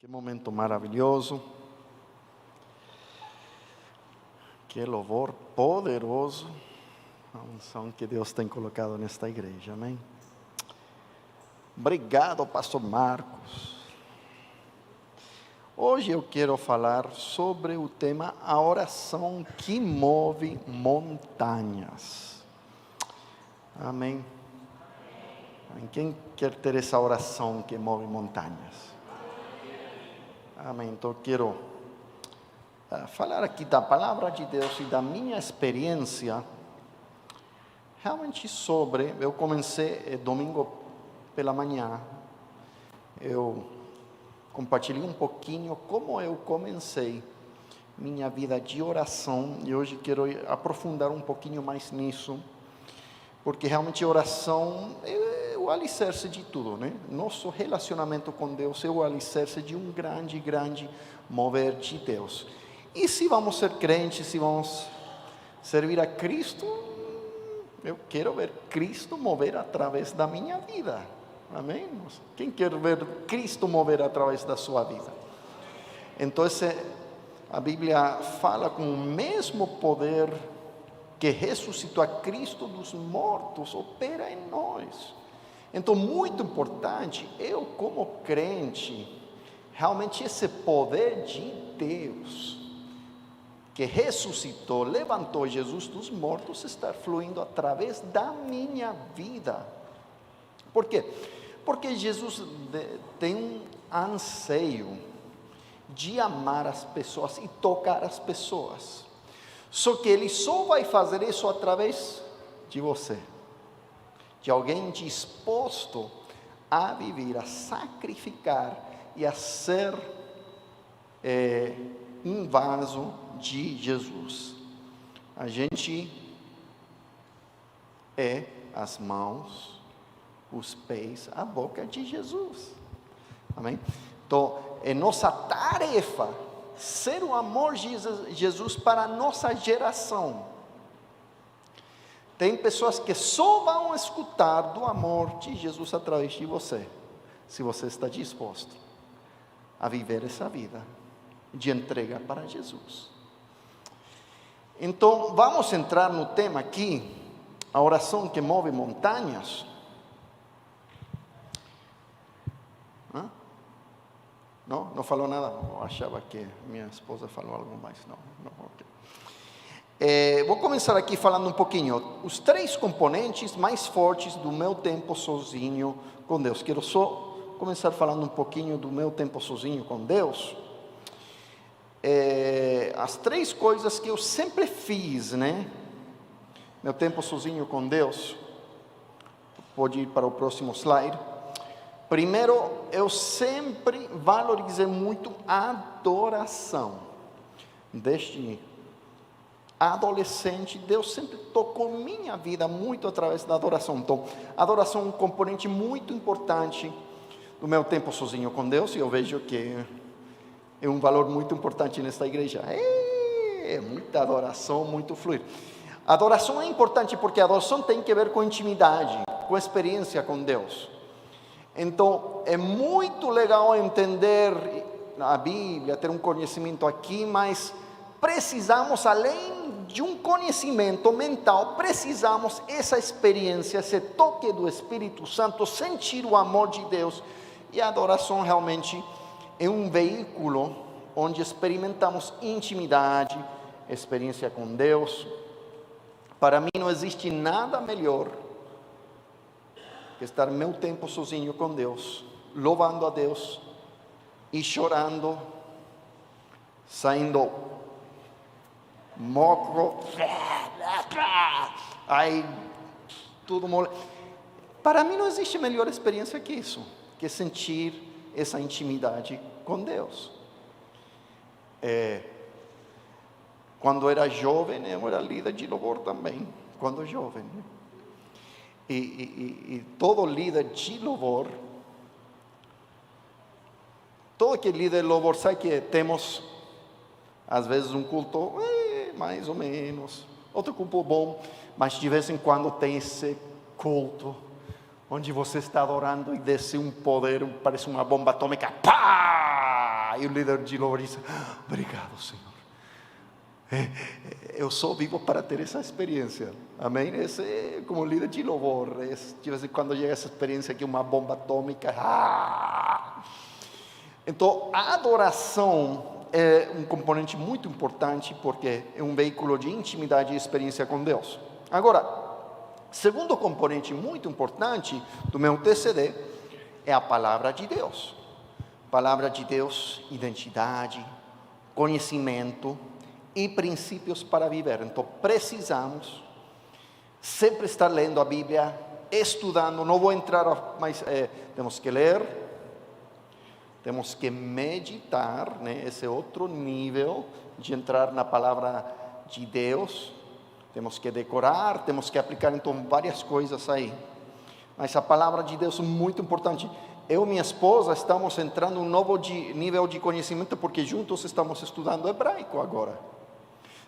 Que momento maravilhoso. Que louvor poderoso. A unção que Deus tem colocado nesta igreja, amém? Obrigado, pastor Marcos. Hoje eu quero falar sobre o tema a oração que move montanhas. Amém? Quem quer ter essa oração que move montanhas? Amém. Então eu quero falar aqui da palavra de Deus e da minha experiência, realmente sobre. Eu comecei domingo pela manhã, eu compartilhei um pouquinho como eu comecei minha vida de oração, e hoje quero aprofundar um pouquinho mais nisso, porque realmente a oração é o alicerce de tudo, né? Nosso relacionamento com Deus é o alicerce de um grande mover de Deus. E se vamos ser crentes, se vamos servir a Cristo, eu quero ver Cristo mover através da minha vida. Amém? Quem quer ver Cristo mover através da sua vida? Então, a Bíblia fala com o mesmo poder que ressuscitou a Cristo dos mortos, opera em nós. Então, muito importante, eu como crente, realmente esse poder de Deus, que ressuscitou, levantou Jesus dos mortos, está fluindo através da minha vida. Por quê? Porque Jesus tem um anseio de amar as pessoas e tocar as pessoas. Só que Ele só vai fazer isso através de você, de alguém disposto a viver, a sacrificar e a ser um vaso de Jesus. A gente é as mãos, os pés, a boca de Jesus. Amém? Então, é nossa tarefa ser o amor de Jesus para a nossa geração. Tem pessoas que só vão escutar do amor de Jesus através de você, se você está disposto a viver essa vida de entrega para Jesus. Então, vamos entrar no tema aqui, a oração que move montanhas. Não falou nada? Eu achava que minha esposa falou algo mais. Não, ok. Vou começar aqui falando um pouquinho, os 3 componentes mais fortes do meu tempo sozinho com Deus. Quero só começar falando um pouquinho do meu tempo sozinho com Deus. As 3 coisas que eu sempre fiz, né? Meu tempo sozinho com Deus. Pode ir para o próximo slide. Primeiro, eu sempre valorizei muito a adoração. Desde adolescente, Deus sempre tocou minha vida muito através da adoração. Então, a adoração é um componente muito importante do meu tempo sozinho com Deus, e eu vejo que é um valor muito importante nesta igreja. É muita adoração, muito fluir. A adoração é importante porque a adoração tem que ver com intimidade, com experiência com Deus. Então, é muito legal entender a Bíblia, ter um conhecimento aqui, mas precisamos, além de um conhecimento mental, precisamos essa experiência, esse toque do Espírito Santo, sentir o amor de Deus. E a adoração realmente é um veículo onde experimentamos intimidade, experiência com Deus. Para mim não existe nada melhor que estar meu tempo sozinho com Deus, louvando a Deus e chorando, saindo moco, aí tudo mole. Para mim não existe melhor experiência que isso, que sentir essa intimidade com Deus. Quando era jovem, eu era líder de louvor também, quando jovem. E todo líder de louvor, todo que líder de louvor, sabe que temos, às vezes, um culto, mais ou menos, outro culto bom, mas de vez em quando tem esse culto, onde você está adorando e desce um poder, parece uma bomba atômica, pá! E o líder de louvor diz: obrigado, Senhor. Eu sou vivo para ter essa experiência. Amém? Esse, como líder de louvor, de vez em quando chega essa experiência que uma bomba atômica. Então, a adoração é um componente muito importante, porque é um veículo de intimidade e experiência com Deus. Agora, segundo componente muito importante do meu TCD é a palavra de Deus. Palavra de Deus, identidade, conhecimento e princípios para viver. Então precisamos sempre estar lendo a Bíblia, estudando. Não vou entrar mais, temos que ler, temos que meditar, né? Esse outro nível de entrar na palavra de Deus. Temos que decorar, temos que aplicar então várias coisas aí. Mas a palavra de Deus é muito importante. Eu e minha esposa estamos entrando em um novo nível de conhecimento, porque juntos estamos estudando hebraico agora.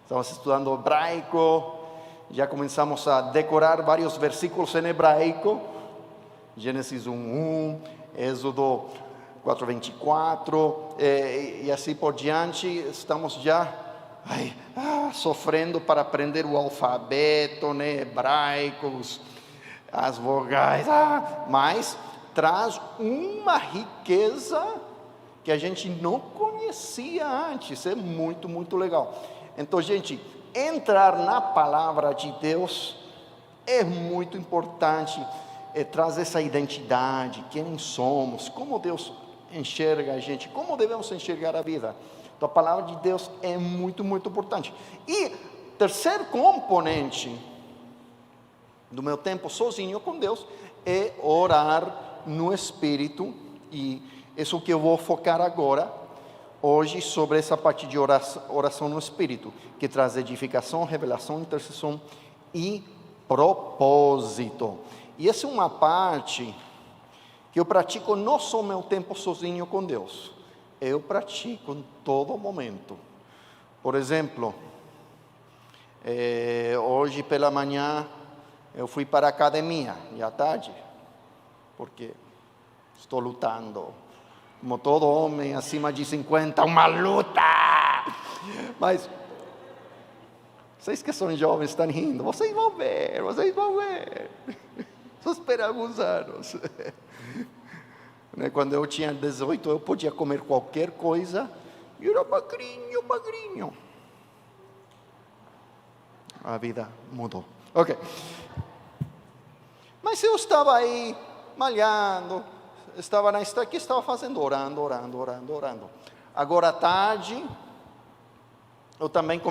Estamos estudando hebraico, já começamos a decorar vários versículos em hebraico. Gênesis 1:1, Êxodo 4:24, e assim por diante. Estamos já sofrendo para aprender o alfabeto, né, hebraico, as vogais, mas traz uma riqueza que a gente não conhecia antes. É muito, muito legal. Então, gente, entrar na palavra de Deus é muito importante. Traz essa identidade, quem somos, como Deus enxerga a gente, como devemos enxergar a vida. Então, a palavra de Deus é muito, muito importante. E terceiro componente do meu tempo sozinho com Deus é orar no Espírito. E isso que eu vou focar agora, hoje, sobre essa parte de oração no Espírito, que traz edificação, revelação, intercessão e propósito. E essa é uma parte que eu pratico não só meu tempo sozinho com Deus, eu pratico em todo momento. Por exemplo, hoje pela manhã eu fui para a academia, e à tarde, porque estou lutando, como todo homem acima de 50, uma luta. Mas vocês que são jovens estão rindo, vocês vão ver. Só espera alguns anos. Quando eu tinha 18, eu podia comer qualquer coisa, e era magrinho. A vida mudou. Ok. Mas eu estava aí, malhando, estava na estrada, o que estava fazendo? Orando. Agora à tarde, eu também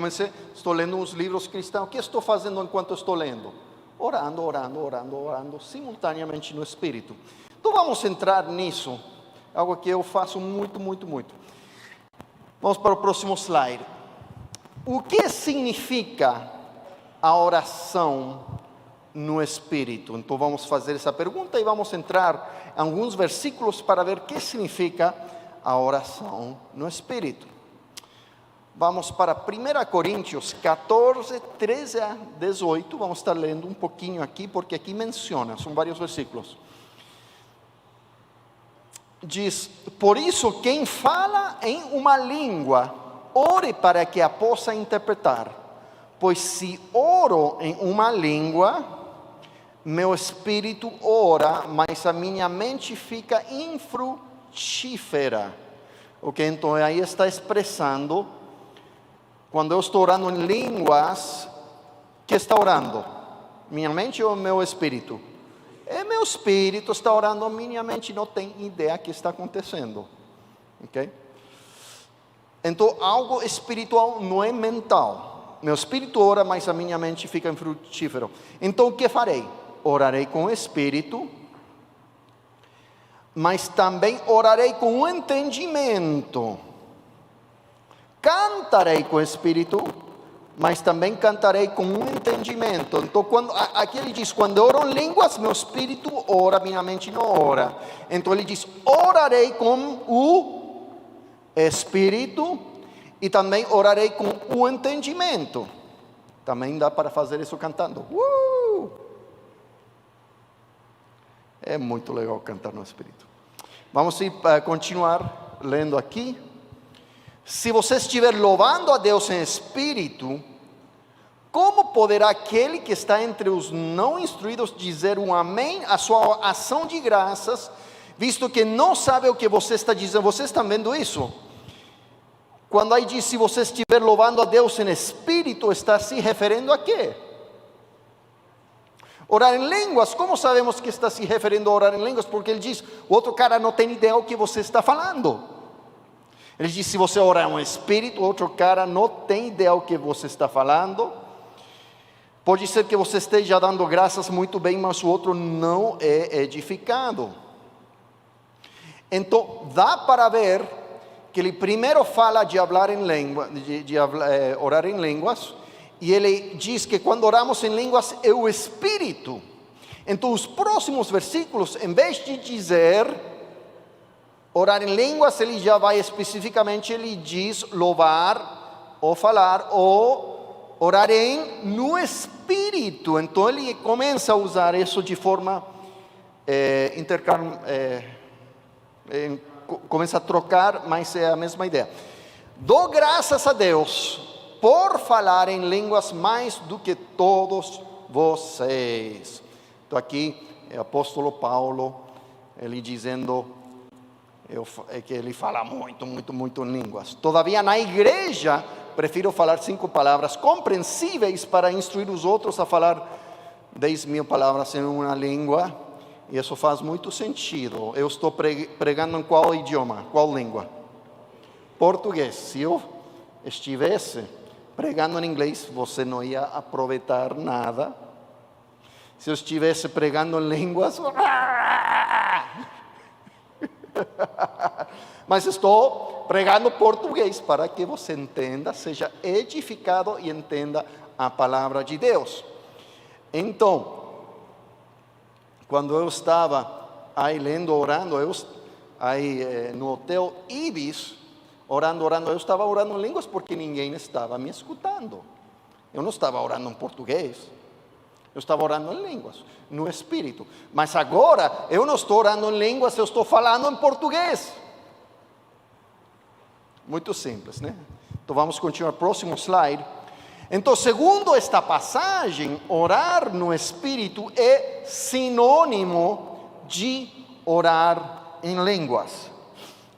estou lendo uns livros cristãos. O que estou fazendo enquanto estou lendo? Orando, simultaneamente no Espírito. Então vamos entrar nisso, algo que eu faço muito. Vamos para o próximo slide. O que significa a oração no Espírito? Então vamos fazer essa pergunta e vamos entrar em alguns versículos para ver o que significa a oração no Espírito. Vamos para 1 Coríntios 14, 13 a 18, vamos estar lendo um pouquinho aqui, porque aqui menciona, são vários versículos. Diz: por isso quem fala em uma língua, ore para que a possa interpretar, pois se oro em uma língua, meu espírito ora, mas a minha mente fica infrutífera. Ok, então aí está expressando, quando eu estou orando em línguas, que está orando? Minha mente ou meu espírito? Meu espírito está orando, minha mente não tem ideia do que está acontecendo. Ok? Então, algo espiritual não é mental. Meu espírito ora, mas a minha mente fica infrutífera. Então, o que farei? Orarei com o espírito, mas também orarei com o entendimento. Cantarei com o espírito, mas também cantarei com um entendimento. Então, aqui ele diz, quando eu oro em línguas, meu espírito ora, minha mente não ora. Então ele diz, orarei com o espírito e também orarei com o entendimento. Também dá para fazer isso cantando. É muito legal cantar no espírito. Vamos continuar lendo aqui. se você estiver louvando a Deus em espírito, como poderá aquele que está entre os não instruídos dizer um amém à sua ação de graças, visto que não sabe o que você está dizendo? Vocês estão vendo isso? Quando aí diz, se você estiver louvando a Deus em espírito, está se referindo a quê? Orar em línguas. Como sabemos que está se referindo a orar em línguas? Porque ele diz, o outro cara não tem ideia do que você está falando. Ele diz, se você orar em espírito, o outro cara não tem ideia do que você está falando. Pode ser que você esteja dando graças muito bem, mas o outro não é edificado. Então, dá para ver que ele primeiro fala de falar em língua, orar em línguas, e ele diz que quando oramos em línguas é o Espírito. Então, os próximos versículos, em vez de dizer orar em línguas, ele já vai especificamente, ele diz louvar, ou falar, ou orar no Espírito. Então, ele começa a usar isso de forma começa a trocar, mas é a mesma ideia. Dou graças a Deus por falar em línguas mais do que todos vocês. Então aqui é o apóstolo Paulo, ele dizendo que ele fala muito em línguas. Todavia na igreja prefiro falar 5 palavras compreensíveis para instruir os outros a falar 10.000 palavras em uma língua. E isso faz muito sentido. Eu estou pregando em qual idioma? Qual língua? Português. Se eu estivesse pregando em inglês, você não ia aproveitar nada. Se eu estivesse pregando em línguas, mas estou pregando português para que você entenda, seja edificado e entenda a palavra de Deus. Então, quando eu estava aí lendo, orando, aí no hotel Ibis, orando, eu estava orando em línguas porque ninguém estava me escutando. Eu não estava orando em português, eu estava orando em línguas, no Espírito. Mas agora, eu não estou orando em línguas, eu estou falando em português. Muito simples, né? Então vamos continuar, próximo slide. Então, segundo esta passagem, orar no Espírito é sinônimo de orar em línguas.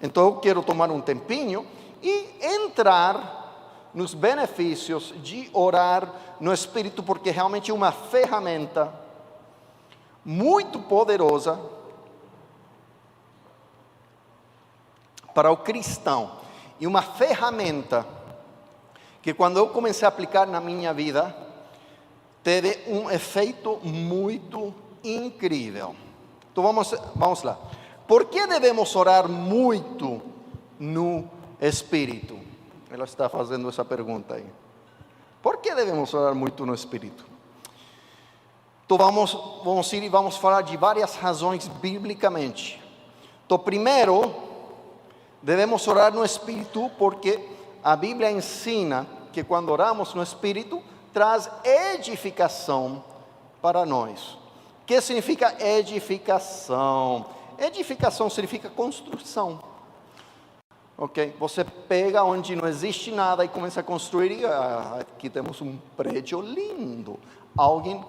Então, eu quero tomar um tempinho e entrar nos benefícios de orar no Espírito, porque realmente é uma ferramenta muito poderosa para o cristão. E uma ferramenta que quando eu comecei a aplicar na minha vida, teve um efeito muito incrível. Então vamos lá. Por que devemos orar muito no Espírito? Ela está fazendo essa pergunta aí. Por que devemos orar muito no Espírito? Então vamos ir e vamos falar de várias razões biblicamente. Então primeiro, devemos orar no Espírito porque a Bíblia ensina que quando oramos no Espírito, traz edificação para nós. O que significa edificação? Edificação significa construção. Ok? Você pega onde não existe nada e começa a construir. Aqui temos um prédio lindo. Alguém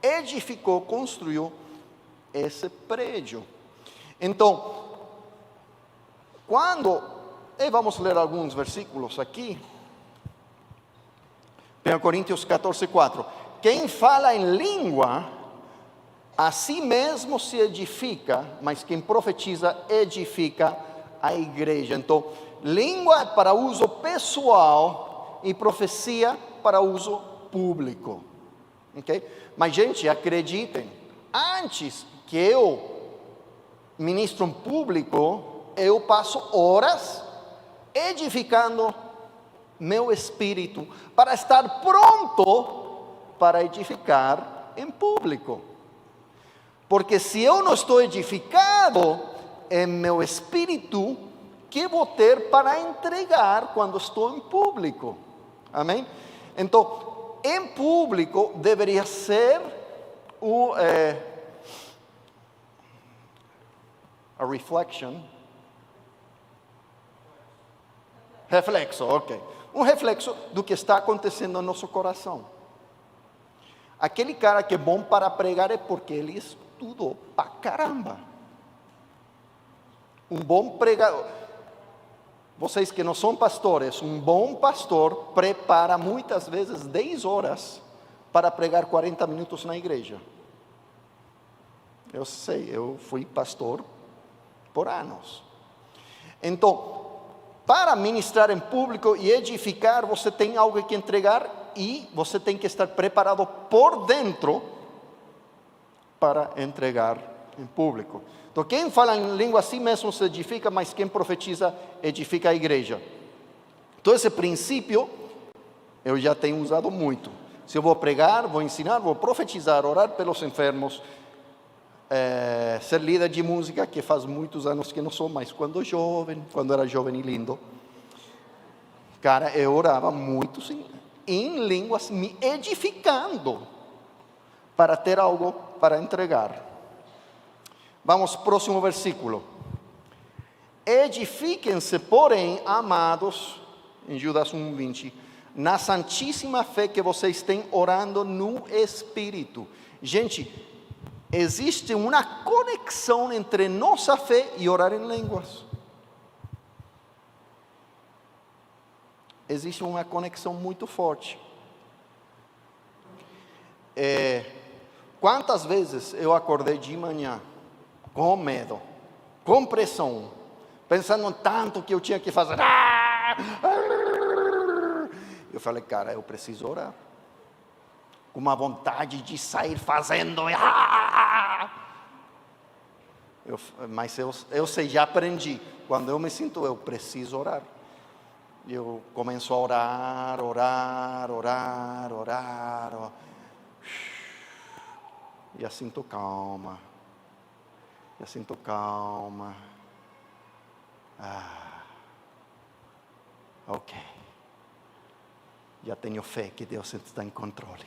edificou, construiu esse prédio. Então, e vamos ler alguns versículos aqui. 1 Coríntios 14:4. Quem fala em língua, a si mesmo se edifica, mas quem profetiza edifica a igreja. Então, língua para uso pessoal e profecia para uso público. Ok? Mas, gente, acreditem, antes que eu ministro em público, eu passo horas edificando meu espírito para estar pronto para edificar em público. Porque se eu não estou edificado em meu espírito, que vou ter para entregar quando estou em público? Amém? Então, em público deveria ser a reflection, Reflexo, ok. Um reflexo do que está acontecendo no nosso coração. Aquele cara que é bom para pregar é porque ele estudou pra caramba. Um bom pregador, vocês que não são pastores, um bom pastor prepara muitas vezes 10 horas para pregar 40 minutos na igreja. Eu sei, eu fui pastor por anos. Então, para ministrar em público e edificar, você tem algo que entregar e você tem que estar preparado por dentro para entregar em público. Então, quem fala em língua assim mesmo se edifica, mas quem profetiza edifica a igreja. Então, esse princípio eu já tenho usado muito. Se eu vou pregar, vou ensinar, vou profetizar, orar pelos enfermos, ser líder de música, que faz muitos anos que não sou, mas quando era jovem e lindo, cara, eu orava muito em línguas, me edificando, para ter algo para entregar. Vamos, próximo versículo. Edifiquem-se, porém, amados, em Judas 1:20, na santíssima fé que vocês têm, orando no Espírito. Gente, existe uma conexão entre nossa fé e orar em línguas. Existe uma conexão muito forte. Quantas vezes eu acordei de manhã com medo, com pressão, pensando tanto que eu tinha que fazer. Eu falei, cara, eu preciso orar. Com uma vontade de sair fazendo. Mas eu sei, já aprendi. Quando eu me sinto, eu preciso orar. Eu começo a orar. E eu sinto calma. Ok. Já tenho fé que Deus está em controle.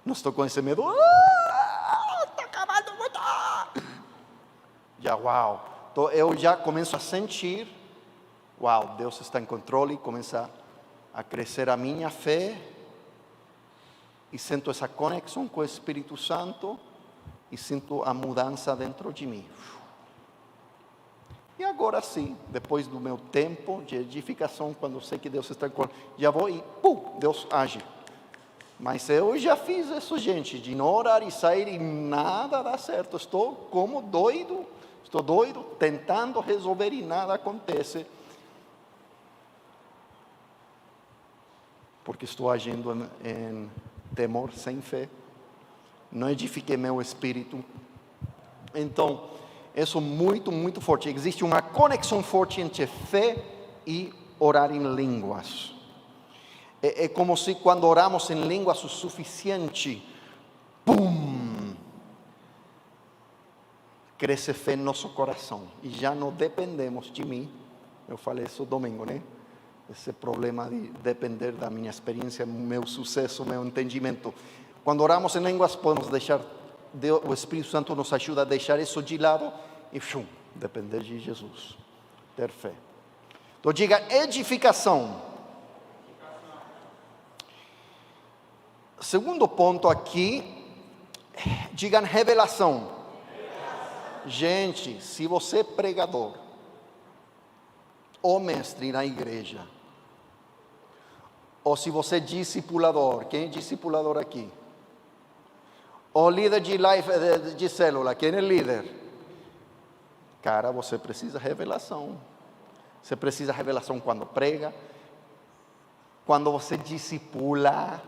Não estou com esse medo. Está acabando muito. Já, uau. Então, eu já começo a sentir, uau, Deus está em controle. Começa a crescer a minha fé. E sinto essa conexão com o Espírito Santo. E sinto a mudança dentro de mim. E agora sim, depois do meu tempo de edificação, quando eu sei que Deus está em controle, já vou e Deus age. Mas eu já fiz isso, gente, de não orar e sair e nada dá certo. Estou doido, tentando resolver e nada acontece. Porque estou agindo em temor, sem fé. Não edifiquei meu espírito. Então, isso é muito, muito forte. Existe uma conexão forte entre fé e orar em línguas. É como se quando oramos em línguas o suficiente, cresce fé no nosso coração. E já não dependemos de mim. Eu falei isso domingo, né? Esse problema de depender da minha experiência, meu sucesso, meu entendimento. Quando oramos em línguas, podemos deixar, o Espírito Santo nos ajuda a deixar isso de lado e depender de Jesus, ter fé. Então diga edificação. Segundo ponto aqui, digam revelação. Gente, se você é pregador ou mestre na igreja, ou se você é discipulador, quem é discipulador aqui? Ou líder de life, de célula, quem é líder? Cara, você precisa de revelação. Você precisa de revelação quando prega, quando você discipula.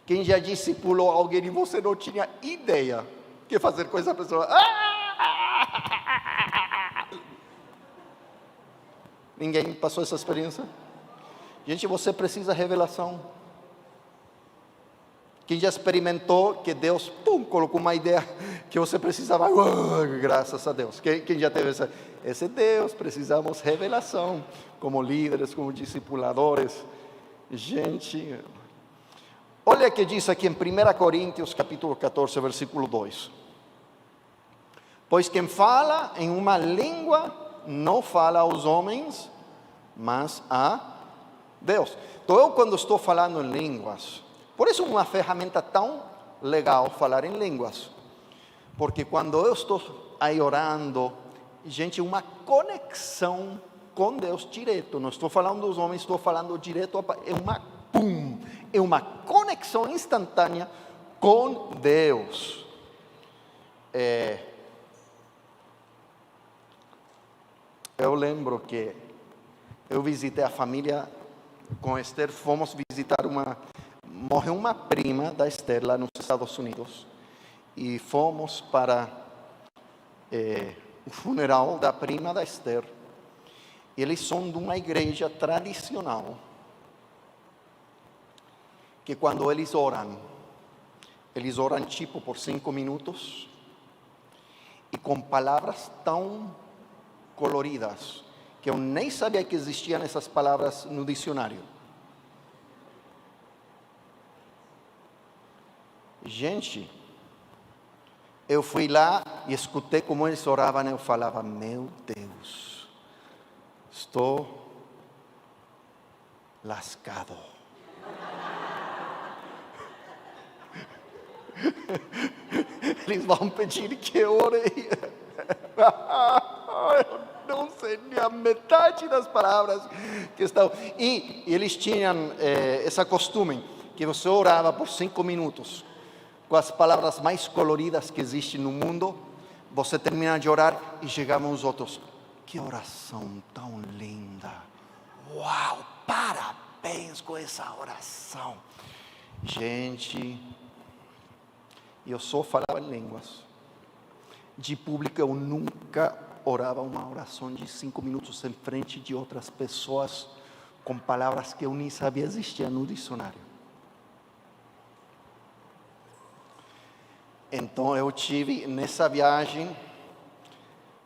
Quem já discipulou alguém e você não tinha ideia que fazer com essa pessoa? Ninguém passou essa experiência? Gente, você precisa de revelação. Quem já experimentou que Deus, colocou uma ideia que você precisava, graças a Deus. Quem já teve esse Deus, precisamos de revelação, como líderes, como discipuladores. Gente, olha o que diz aqui em 1 Coríntios, capítulo 14, versículo 2. Pois quem fala em uma língua, não fala aos homens, mas a Deus. Então eu quando estou falando em línguas, por isso é uma ferramenta tão legal falar em línguas, porque quando eu estou aí orando, gente, uma conexão com Deus direto, não estou falando dos homens, estou falando direto, é uma conexão instantânea com Deus. Eu lembro que eu visitei a família com Esther, fomos visitar morreu uma prima da Esther lá nos Estados Unidos, e fomos para o funeral da prima da Esther. Eles são de uma igreja tradicional, que quando eles oram tipo por 5 minutos, e com palavras tão coloridas, que eu nem sabia que existiam essas palavras no dicionário. Gente, eu fui lá e escutei como eles oravam, eu falava, meu Deus, estou lascado. Eles vão pedir que eu ore. Eu não sei nem a metade das palavras que estão. E eles tinham essa costume, que você orava por 5 minutos, com as palavras mais coloridas que existem no mundo. Você termina de orar e chegavam os outros. Que oração tão linda! Uau, parabéns com essa oração. Gente, eu só falava em línguas. De público eu nunca orava uma oração de 5 minutos em frente de outras pessoas, com palavras que eu nem sabia existiam no dicionário. Então eu tive, nessa viagem,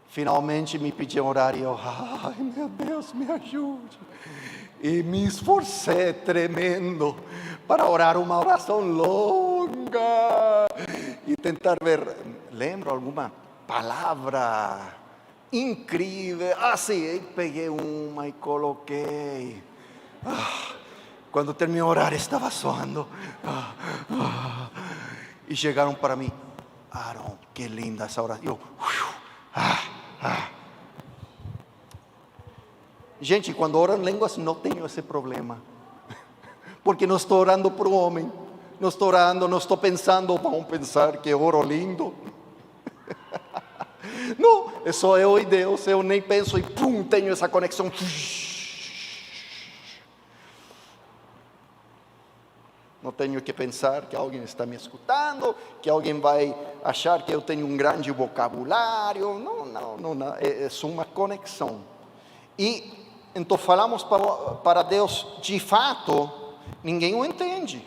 finalmente me pediam orar, e eu, ai meu Deus, me ajude. E me esforcei tremendo para orar uma oração longa e tentar ver, lembro alguma palavra incrível. Sim, peguei uma e coloquei. Quando terminé de orar, estava soando. E chegaram para mim, Aaron, que linda essa oração. Gente, quando oro em línguas não tenho esse problema, porque não estou orando para o homem, não estou pensando, vão pensar que oro lindo. Não, é só eu e Deus, eu nem penso e pum, tenho essa conexão. Não tenho que pensar que alguém está me escutando, que alguém vai achar que eu tenho um grande vocabulário. Não. É só uma conexão. E então falamos para Deus, de fato, ninguém o entende.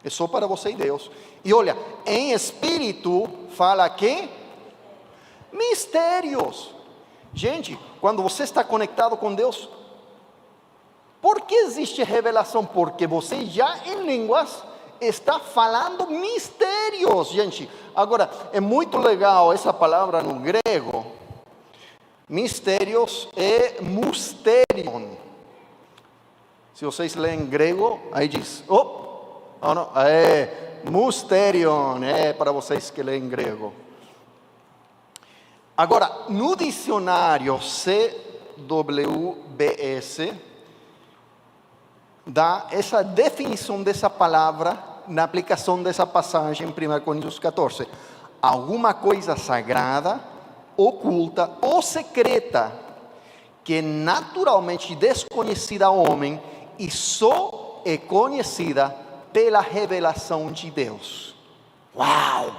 É só para você e Deus. E olha, em espírito fala que mistérios. Gente, quando você está conectado com Deus, por que existe revelação? Porque você já em línguas está falando mistérios, gente. Agora, é muito legal essa palavra no grego. Mistérios é musterion. Se vocês leem grego, aí diz, musterion, para vocês que leem grego. Agora, no dicionário CWBS, dá essa definição dessa palavra na aplicação dessa passagem em 1 Coríntios 14. Alguma coisa sagrada, oculta ou secreta, que é naturalmente desconhecida ao homem e só é conhecida pela revelação de Deus. Uau!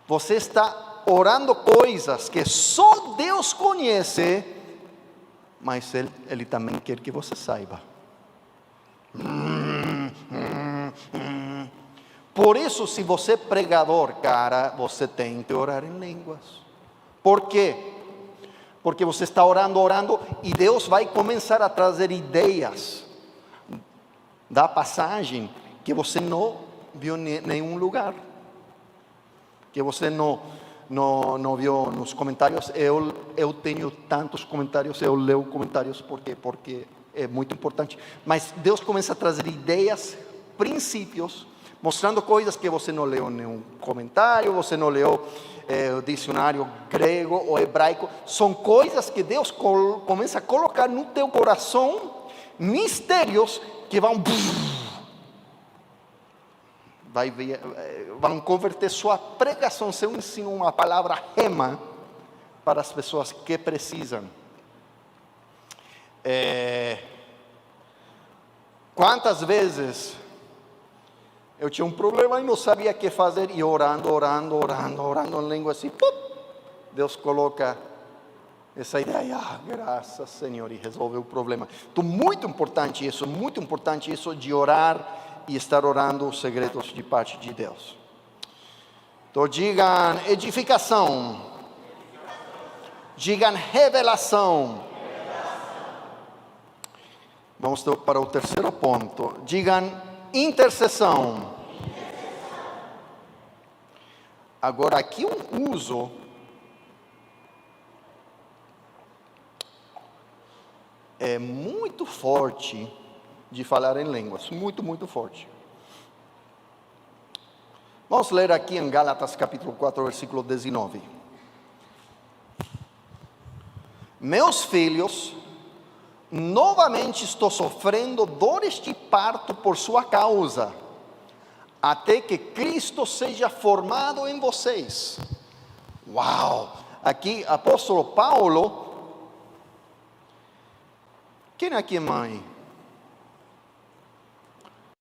Você está orando coisas que só Deus conhece, mas Ele também quer que você saiba. Por isso, se você é pregador, cara, você tem que orar em línguas. Por quê? Porque você está orando, e Deus vai começar a trazer ideias da passagem que você não viu em nenhum lugar, que você não não viu nos comentários, eu tenho tantos comentários, eu leio comentários porque é muito importante. Mas Deus começa a trazer ideias, princípios, mostrando coisas que você não leu em nenhum comentário, você não leu o dicionário grego ou hebraico. São coisas que Deus começa a colocar no teu coração, mistérios que vão converter sua pregação, seu ensino, uma palavra rema para as pessoas que precisam. Quantas vezes eu tinha um problema e não sabia o que fazer, e orando em língua assim, Deus coloca essa ideia, graças Senhor, e resolve o problema. Então, muito importante isso de orar e estar orando os segredos de parte de Deus. Então digam edificação, digam revelação. Vamos para o terceiro ponto, digam intercessão. Agora aqui um uso muito forte de falar em línguas, muito forte. Vamos ler aqui em Gálatas capítulo 4, versículo 19. Meus filhos, novamente estou sofrendo dores de parto por sua causa, até que Cristo seja formado em vocês. Uau! Aqui, apóstolo Paulo. Quem aqui é mãe?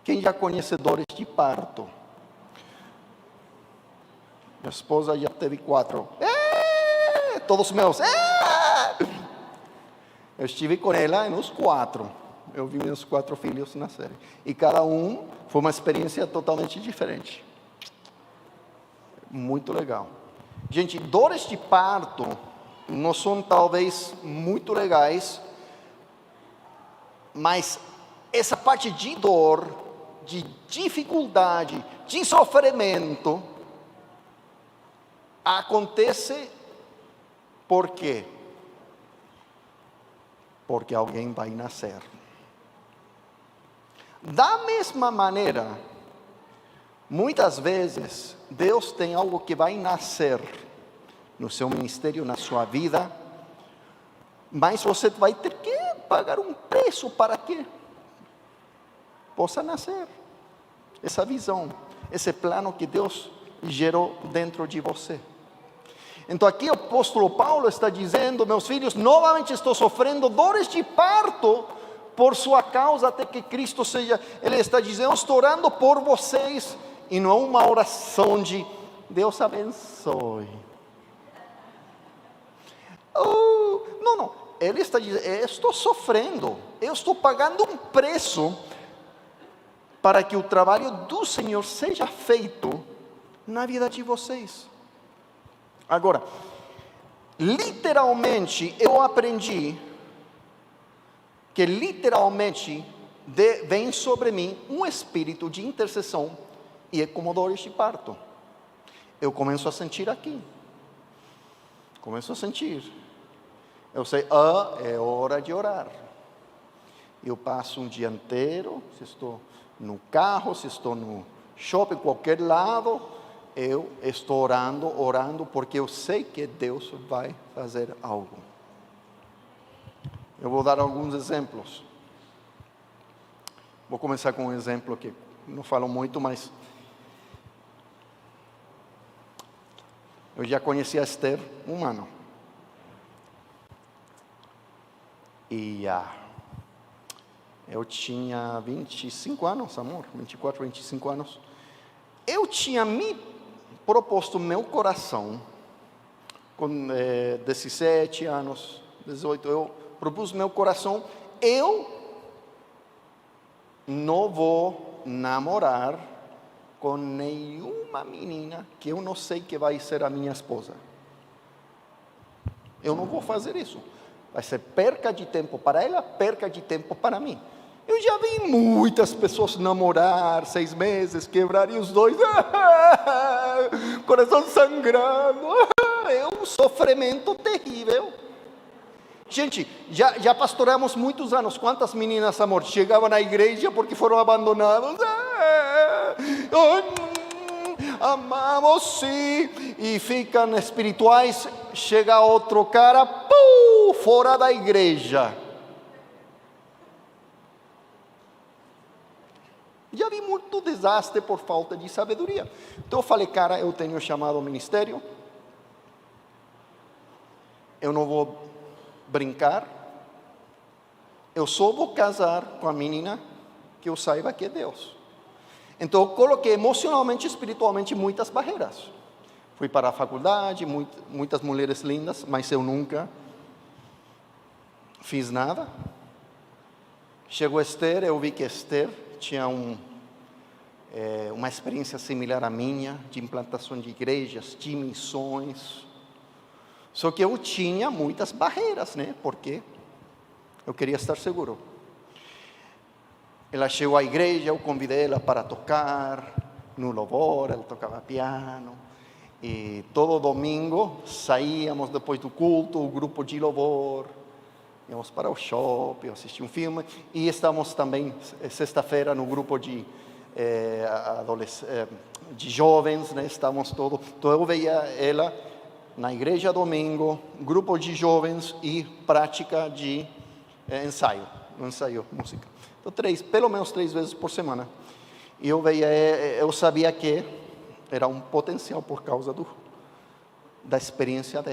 Quem já conhece dores de parto? Minha esposa já teve 4. Todos meus. Eu estive com ela nos 4. Eu vi meus 4 filhos nascerem. E cada um foi uma experiência totalmente diferente. Muito legal. Gente, dores de parto não são talvez muito legais, mas essa parte de dor, de dificuldade, de sofrimento, acontece por quê? Porque alguém vai nascer. Da mesma maneira, muitas vezes, Deus tem algo que vai nascer no seu ministério, na sua vida, mas você vai ter que pagar um preço para que possa nascer essa visão, esse plano que Deus gerou dentro de você. Então aqui o apóstolo Paulo está dizendo: meus filhos, novamente estou sofrendo dores de parto por sua causa, até que Cristo seja. Ele está dizendo: estou orando por vocês, e não é uma oração de Deus abençoe. Não, ele está dizendo: eu estou sofrendo, eu estou pagando um preço para que o trabalho do Senhor seja feito na vida de vocês. Agora, literalmente, eu aprendi que literalmente vem sobre mim um espírito de intercessão, e é como dores de parto. Eu começo a sentir aqui. Começo a sentir. Eu sei, é hora de orar. Eu passo um dia inteiro, se estou no carro, se estou no shopping, qualquer lado, eu estou orando, porque eu sei que Deus vai fazer algo. Eu vou dar alguns exemplos. Vou começar com um exemplo que não falo muito, mas eu já conheci a Esther um ano. E eu tinha 25 anos, amor, 24, 25 anos. Eu tinha me proposto meu coração, com 17 anos, 18, eu propus meu coração: eu não vou namorar com nenhuma menina que eu não sei que vai ser a minha esposa. Eu não vou fazer isso. Vai ser perca de tempo para ela, perca de tempo para mim. Eu já vi muitas pessoas namorar 6 meses, quebrar, e os dois, coração sangrando, é um sofrimento terrível. Gente, já pastoreamos muitos anos. Quantas meninas, amor, chegavam na igreja porque foram abandonadas? Amamos, sim. E ficam espirituais. Chega outro cara, fora da igreja. Já vi muito desastre por falta de sabedoria. Então eu falei, cara, eu tenho chamado ao ministério. Eu não vou brincar, eu só vou casar com a menina que eu saiba que é Deus. Então eu coloquei emocionalmente e espiritualmente muitas barreiras. Fui para a faculdade, muitas mulheres lindas, mas eu nunca fiz nada. Chegou Esther, eu vi que Esther tinha uma experiência similar à minha, de implantação de igrejas, de missões. Só que eu tinha muitas barreiras, né? Porque eu queria estar seguro. Ela chegou à igreja, eu convidei ela para tocar no louvor, ela tocava piano. E todo domingo saíamos depois do culto, o grupo de louvor, íamos para o shopping, assistir um filme. E estamos também, sexta-feira, no grupo de jovens, né? Estamos todos. Então eu veia ela na igreja domingo, grupo de jovens e prática de ensaio música. Então pelo menos 3 vezes por semana. E eu sabia que era um potencial por causa da experiência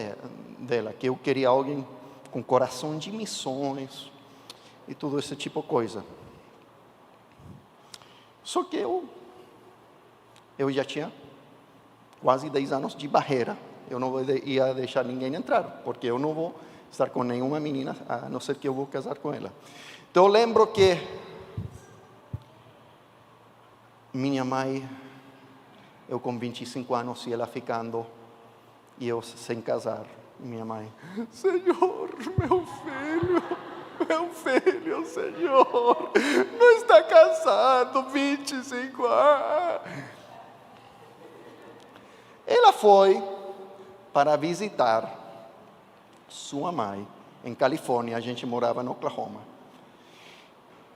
dela, que eu queria alguém com coração de missões e tudo esse tipo de coisa. Só que eu já tinha quase 10 anos de barreira. Eu não ia deixar ninguém entrar, porque eu não vou estar com nenhuma menina, a não ser que eu vou casar com ela. Então eu lembro que minha mãe, eu com 25 anos e ela ficando, e eu sem casar. Minha mãe, Senhor, meu filho, Senhor, não está casado, 25 anos. Ela foi para visitar sua mãe em Califórnia. A gente morava no Oklahoma.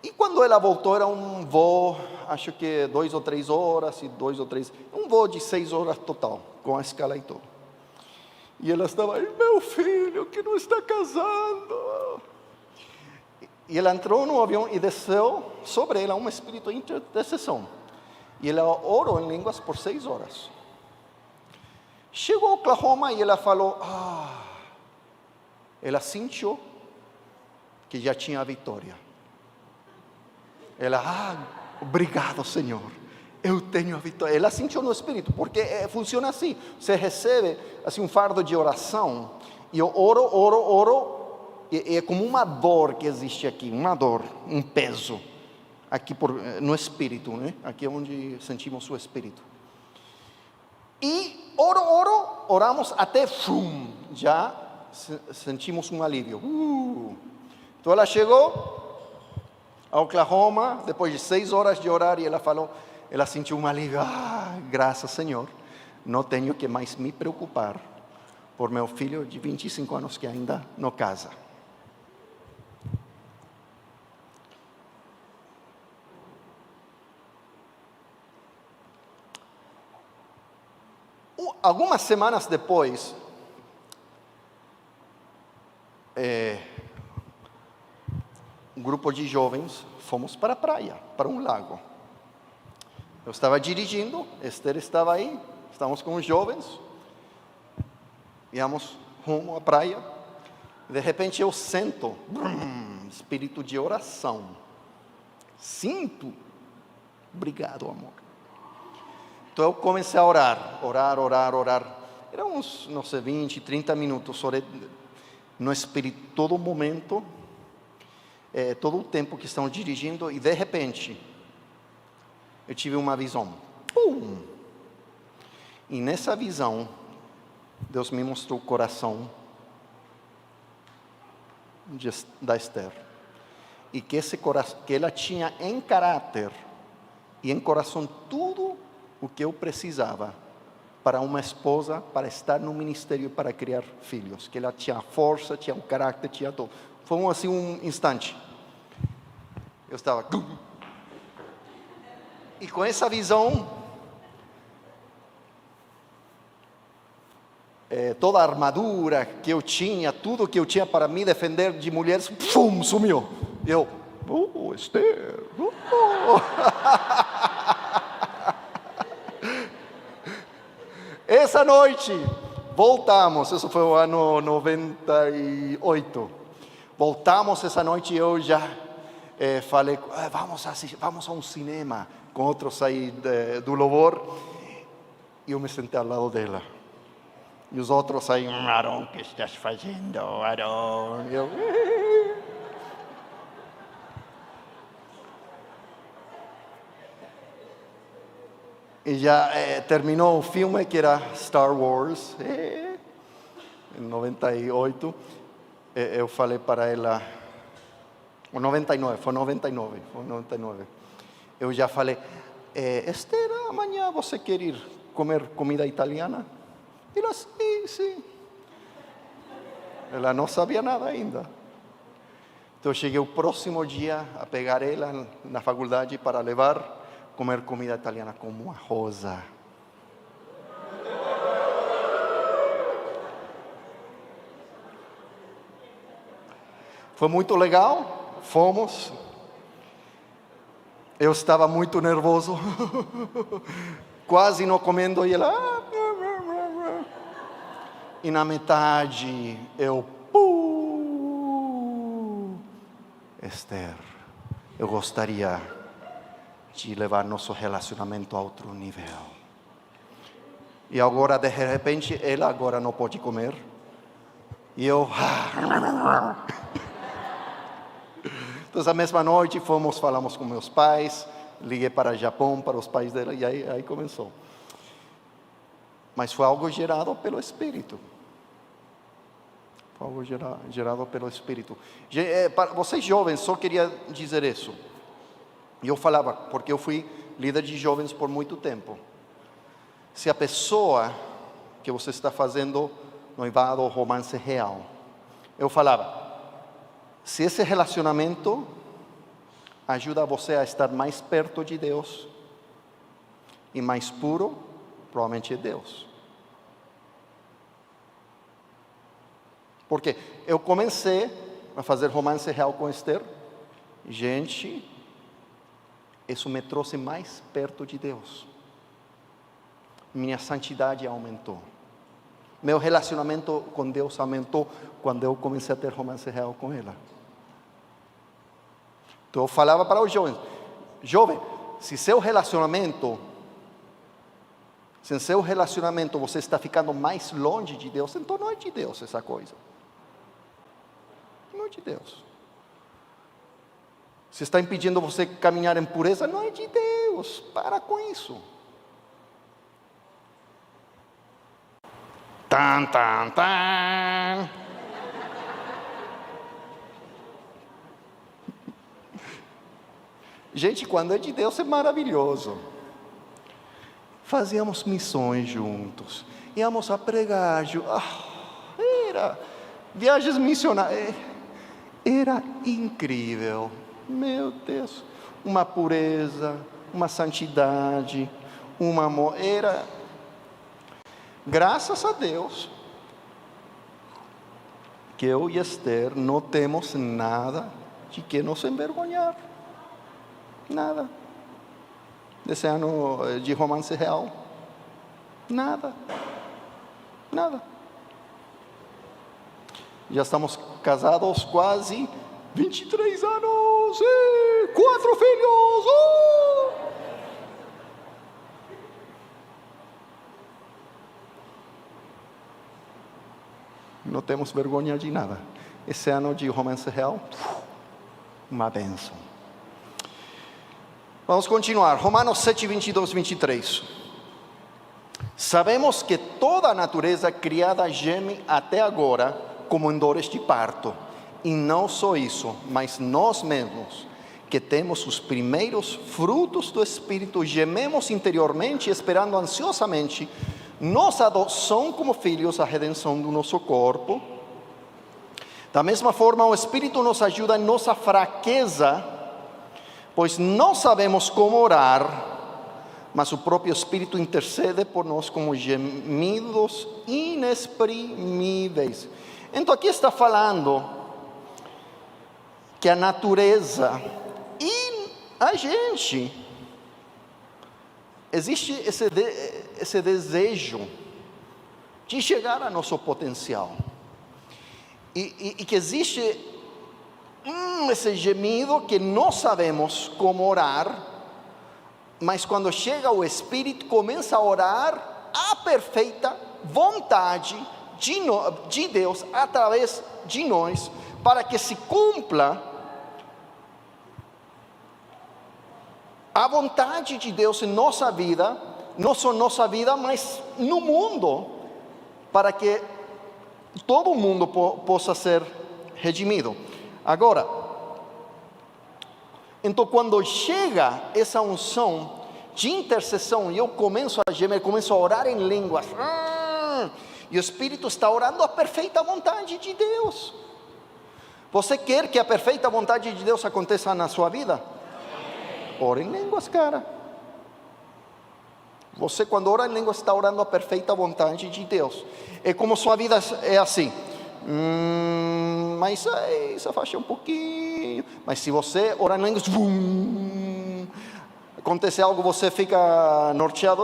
E quando ela voltou, era um voo, acho que 2 ou 3 horas, um voo de 6 horas total, com a escala e tudo. E ela estava aí, meu filho, que não está casando. E ela entrou no avião e desceu sobre ela um espírito de intercessão. E ela orou em línguas por 6 horas. Chegou a Oklahoma e ela falou, ela sentiu que já tinha a vitória. Ela, obrigado, Senhor, eu tenho a vitória. Ela sentiu no espírito, porque funciona assim. Você recebe assim, um fardo de oração, e eu oro, e é como uma dor que existe aqui, uma dor, um peso, aqui no espírito, né? Aqui é onde sentimos o espírito. E oramos até já sentimos um alívio. Então ela chegou a Oklahoma, depois de 6 horas de orar, e ela sentiu um alívio. Graças, Senhor, não tenho que mais me preocupar por meu filho de 25 anos que ainda não casa. Algumas semanas depois, um grupo de jovens, fomos para a praia, para um lago. Eu estava dirigindo, Esther estava aí, estávamos com os jovens, íamos rumo à praia, e de repente eu sinto, espírito de oração. Sinto, obrigado, amor. Então eu comecei a orar. Era uns, não sei, 20, 30 minutos. Orei no espírito todo momento, todo o tempo que estamos dirigindo, e de repente eu tive uma visão. E nessa visão, Deus me mostrou o coração da Esther. E que ela tinha em caráter e em coração tudo o que eu precisava para uma esposa, para estar no ministério e para criar filhos. Que ela tinha força, tinha um caráter, tinha tudo. Foi assim um instante. Eu estava... E com essa visão, toda a armadura que eu tinha, tudo que eu tinha para me defender de mulheres, pum, sumiu. Eu, Esther, Essa noite, voltamos, isso foi o ano 98. Voltamos essa noite e eu já falei, vamos a um cinema, com outros aí do louvor. E eu me sentei ao lado dela. E os outros aí, Arão, o que estás fazendo, Arão? Eu... E já terminou o filme, que era Star Wars, em 98. Eu falei para ela, foi 99. Eu já falei, Esther, amanhã você quer ir comer comida italiana? Ela, sim. Ela não sabia nada ainda. Então eu cheguei o próximo dia a pegar ela na faculdade para levar comer comida italiana como uma rosa. Foi muito legal, fomos. Eu estava muito nervoso, quase não comendo, e ela... E na metade, eu... Esther, eu gostaria de levar nosso relacionamento a outro nível. E agora, de repente, ela agora não pode comer. E eu... Então, a mesma noite, falamos com meus pais, liguei para o Japão, para os pais dela, e aí começou. Mas foi algo gerado pelo Espírito. Foi algo gerado pelo Espírito. Para vocês jovens, só queria dizer isso. Eu falava, porque eu fui líder de jovens por muito tempo. Se a pessoa que você está fazendo noivado ou romance real, eu falava, se esse relacionamento ajuda você a estar mais perto de Deus e mais puro, provavelmente é Deus. Porque eu comecei a fazer romance real com Esther. Gente, isso me trouxe mais perto de Deus. Minha santidade aumentou. Meu relacionamento com Deus aumentou quando eu comecei a ter romance real com ela. Então eu falava para os jovens, jovem, se sem seu relacionamento você está ficando mais longe de Deus, então não é de Deus essa coisa. Não é de Deus. Se está impedindo você caminhar em pureza, não é de Deus. Para com isso. Tan, tan, tan. Gente, quando é de Deus é maravilhoso. Fazíamos missões juntos, íamos a pregar, era viagens missionárias, era incrível, meu Deus, uma pureza, uma santidade, um amor, era, graças a Deus, que eu e Esther não temos nada de que nos envergonhar, nada. Desse ano de romance real, nada. Já estamos casados quase 23 anos, 4 filhos. Não temos vergonha de nada. Esse ano de romance real, uma bênção. Vamos continuar, Romanos 7, 22, 23. Sabemos que toda a natureza criada geme até agora como em dores de parto. E não só isso, mas nós mesmos, que temos os primeiros frutos do Espírito, gememos interiormente, esperando ansiosamente nossa adoção como filhos, a redenção do nosso corpo. Da mesma forma, o Espírito nos ajuda em nossa fraqueza, pois não sabemos como orar, mas o próprio Espírito intercede por nós com gemidos inexprimíveis. Então aqui está falando que a natureza e a gente, existe esse desejo de chegar ao nosso potencial. E que existe esse gemido que não sabemos como orar, mas quando chega o Espírito, começa a orar a perfeita vontade de Deus através de nós, para que se cumpra a vontade de Deus em nossa vida, não só nossa vida, mas no mundo, para que todo mundo possa ser redimido. Agora, então quando chega essa unção de intercessão, e eu começo a gemer, começo a orar em línguas, e o Espírito está orando a perfeita vontade de Deus. Você quer que a perfeita vontade de Deus aconteça na sua vida? Ora em línguas, cara. Você, quando ora em línguas, está orando a perfeita vontade de Deus. É como sua vida é assim. Mas aí, se afasta um pouquinho. Mas se você ora em línguas, acontece algo, você fica norteado.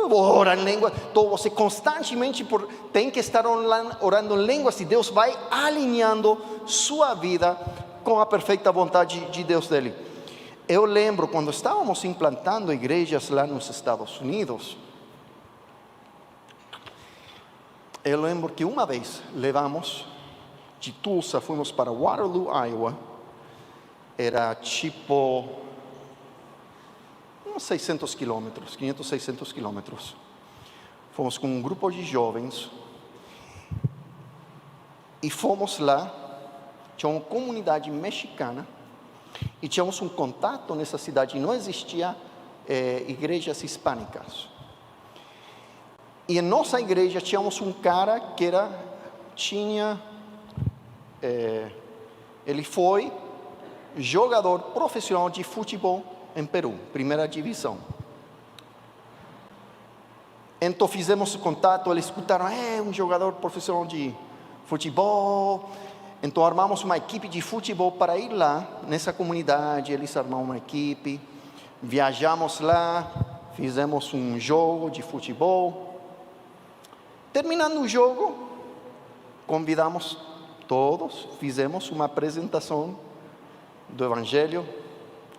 Ora em línguas. Então você constantemente tem que estar orando em línguas, e Deus vai alinhando sua vida com a perfeita vontade de Deus dele. Eu lembro quando estávamos implantando igrejas lá nos Estados Unidos. Eu lembro que uma vez levamos de Tulsa, fomos para Waterloo, Iowa. Era tipo uns 600 quilômetros, 500, 600 quilômetros. Fomos com um grupo de jovens e fomos lá. Tinha uma comunidade mexicana. E tínhamos um contato nessa cidade, não existia igrejas hispânicas. E em nossa igreja tínhamos um cara que ele foi jogador profissional de futebol em Peru, primeira divisão. Então fizemos contato, eles escutaram, um jogador profissional de futebol. Então armamos uma equipe de futebol para ir lá, nessa comunidade. Eles armaram uma equipe, viajamos lá, fizemos um jogo de futebol. Terminando o jogo, convidamos todos, fizemos uma apresentação do Evangelho,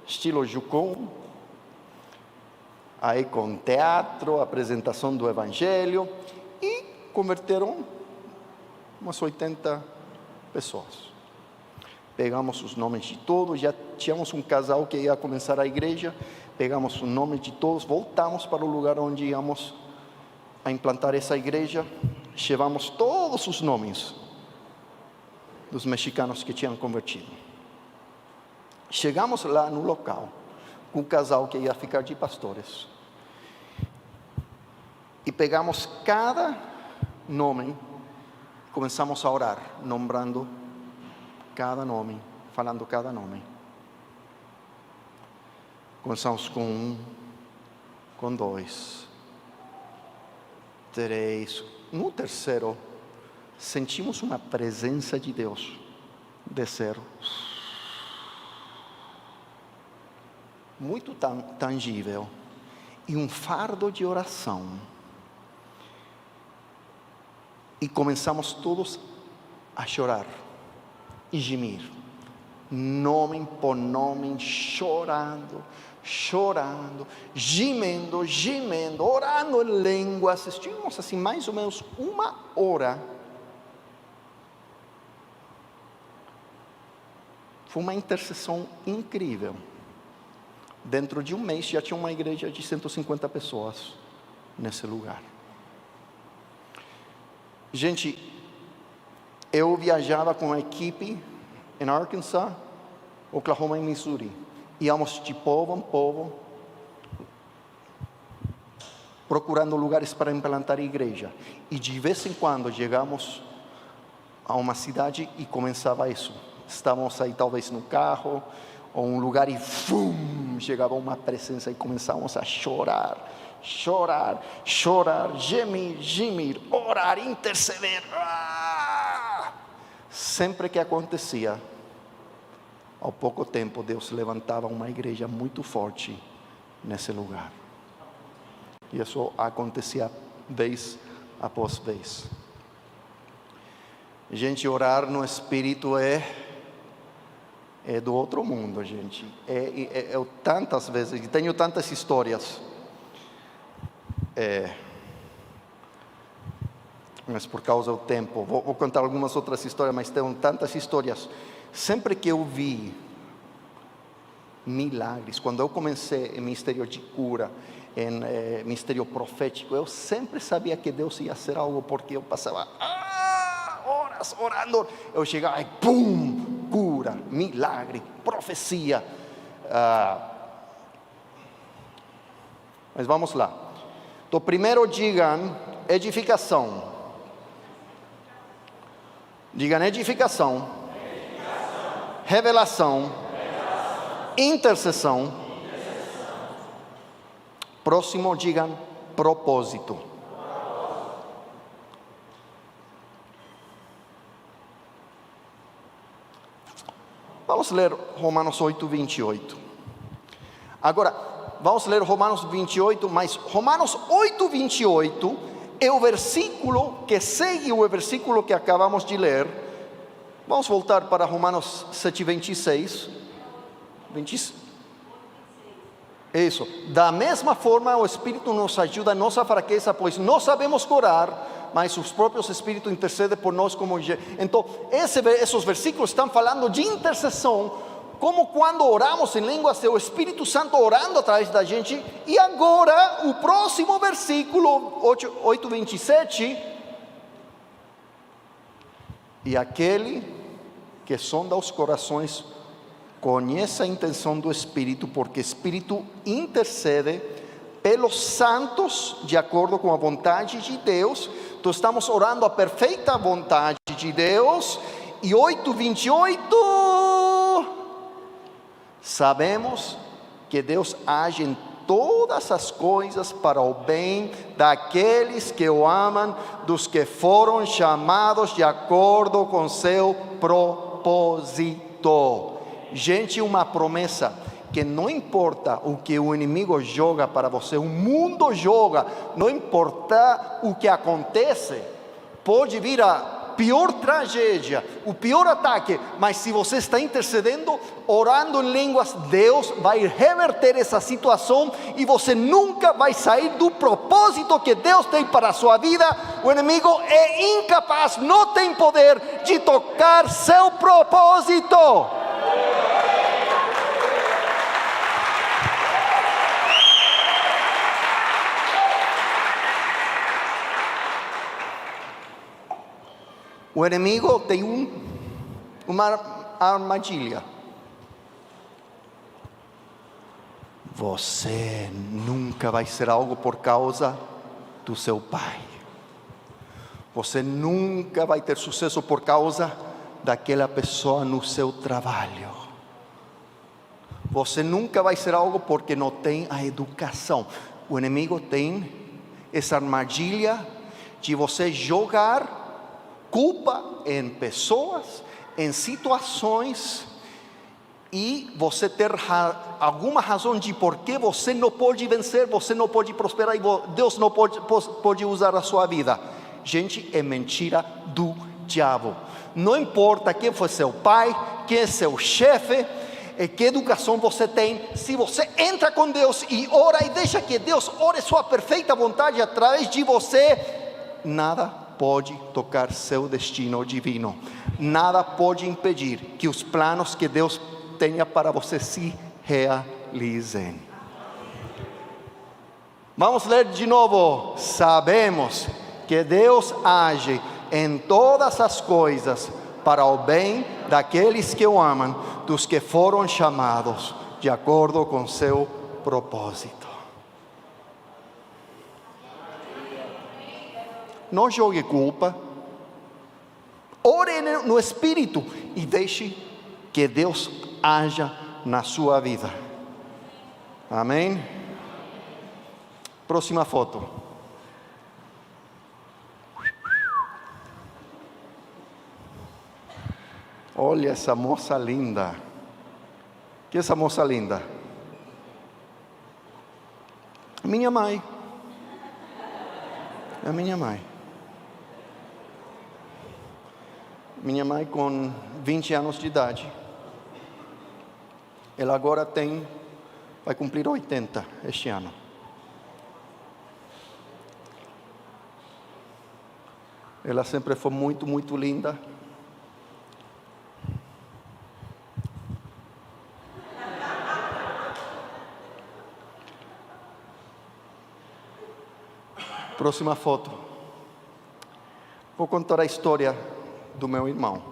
estilo Jucum, aí com teatro, apresentação do Evangelho, e converteram umas 80 pessoas. Pegamos os nomes de todos, já tínhamos um casal que ia começar a igreja, pegamos o nome de todos, voltamos para o lugar onde íamos a implantar essa igreja, levamos todos os nomes dos mexicanos que tinham convertido. Chegamos lá no local, com o casal que ia ficar de pastores, e pegamos cada nome. Começamos a orar, nombrando cada nome, falando cada nome. Começamos com 1, com 2, 3. No terceiro, sentimos uma presença de Deus descer. Muito tangível. E um fardo de oração. E começamos todos a chorar e gemir, nome por nome, chorando, gemendo, orando em línguas. Estivemos assim mais ou menos 1 hora. Foi uma intercessão incrível. Dentro de um mês já tinha uma igreja de 150 pessoas nesse lugar. Gente, eu viajava com a equipe em Arkansas, Oklahoma e Missouri. Íamos de povo em povo, procurando lugares para implantar igreja. E de vez em quando chegamos a uma cidade e começava isso. Estávamos aí talvez no carro ou um lugar e chegava uma presença e começávamos a chorar, gemir, orar, interceder. Sempre que acontecia, ao pouco tempo Deus levantava uma igreja muito forte nesse lugar. E isso acontecia vez após vez. Gente, orar no Espírito é do outro mundo, gente. Eu tantas vezes, tenho tantas histórias. Mas por causa do tempo, vou contar algumas outras histórias, mas tenho tantas histórias. Sempre que eu vi milagres, quando eu comecei em ministério de cura, em ministério profético, eu sempre sabia que Deus ia fazer algo, porque eu passava horas orando, eu chegava e pum, cura, milagre, profecia. Mas vamos lá. Então primeiro digam edificação. Digam edificação, revelação, intercessão. Próximo, digam propósito. Vamos ler Romanos 8, 28. Agora, vamos ler Romanos 28, mas Romanos 8, 28 é o versículo que segue o versículo que acabamos de ler. Vamos voltar para Romanos 7, 26. Isso. Da mesma forma, o Espírito nos ajuda em nossa fraqueza, pois não sabemos orar, mas os próprios Espíritos intercedem por nós como... Então, esses versículos estão falando de intercessão, como quando oramos em línguas, é o Espírito Santo orando através da gente. E agora, o próximo versículo, 8, 27, e aquele que sonda os corações conhece a intenção do Espírito, porque o Espírito intercede pelos santos de acordo com a vontade de Deus. Então estamos orando a perfeita vontade de Deus. E 8, 28, sabemos que Deus age em todas as coisas para o bem daqueles que o amam, dos que foram chamados de acordo com seu propósito. Gente, uma promessa que não importa o que o inimigo joga para você, o mundo joga, não importa o que acontece, pode vir a pior tragédia, o pior ataque, mas se você está intercedendo, orando em línguas, Deus vai reverter essa situação e você nunca vai sair do propósito que Deus tem para a sua vida. O inimigo é incapaz, não tem poder de tocar seu propósito. O inimigo tem uma armadilha. Você nunca vai ser algo por causa do seu pai. Você nunca vai ter sucesso por causa daquela pessoa no seu trabalho. Você nunca vai ser algo porque não tem a educação. O inimigo tem essa armadilha de você jogar culpa em pessoas, em situações, e você ter alguma razão de por que você não pode vencer, você não pode prosperar e Deus não pode usar a sua vida. Gente, é mentira do diabo. Não importa quem foi seu pai, quem é seu chefe, que educação você tem, se você entra com Deus e ora e deixa que Deus ore sua perfeita vontade através de você, nada pode tocar seu destino divino. Nada pode impedir que os planos que Deus tenha para você se realizem. Vamos ler de novo. Sabemos que Deus age em todas as coisas para o bem daqueles que o amam, dos que foram chamados de acordo com seu propósito. não jogue culpa. Ore no Espírito e deixe que Deus haja na sua vida. Amém? Próxima foto. Olha essa moça linda. Que é essa moça linda? Minha mãe. É minha mãe. Minha mãe com 20 anos de idade. Ela agora vai cumprir 80 este ano. Ela sempre foi muito, muito linda. Próxima foto. Vou contar a história do meu irmão,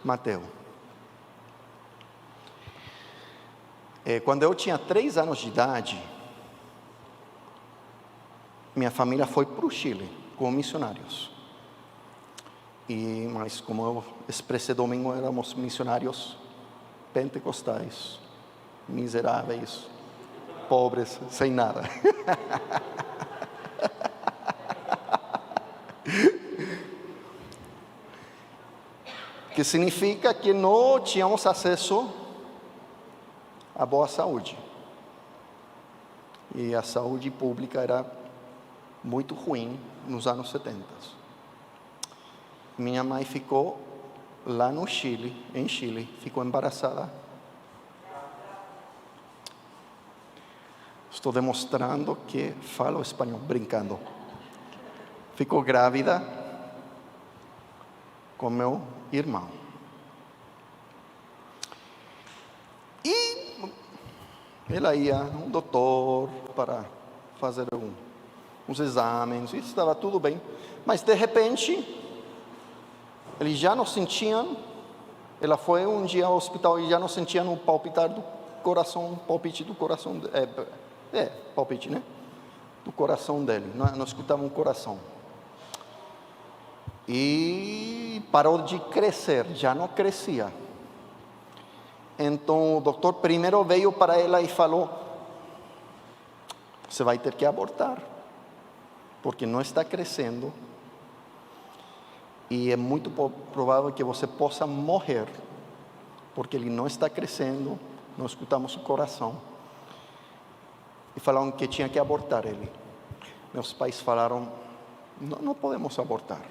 Mateus. Quando eu tinha 3 anos de idade, minha família foi para o Chile como missionários. Mas como eu expressei domingo, éramos missionários pentecostais, miseráveis, pobres, sem nada. Que significa que não tínhamos acesso a boa saúde. E a saúde pública era muito ruim nos anos 70. Minha mãe ficou lá no Chile, em Chile, ficou embaraçada. Estou demonstrando que falo espanhol, brincando. Ficou grávida com meu irmão. E ela ia a um doutor para fazer uns exames, e estava tudo bem. Mas de repente, eles já não sentiam, ela foi um dia ao hospital e já não sentia no palpitar do coração, palpite do coração, palpite, né? Do coração dele, não escutava um coração. E parou de crescer, já não crescia. Então o doutor primeiro veio para ela e falou: você vai ter que abortar, porque não está crescendo. E é muito provável que você possa morrer, porque ele não está crescendo, não escutamos o coração. E falaram que tinha que abortar ele. Meus pais falaram: não podemos abortar.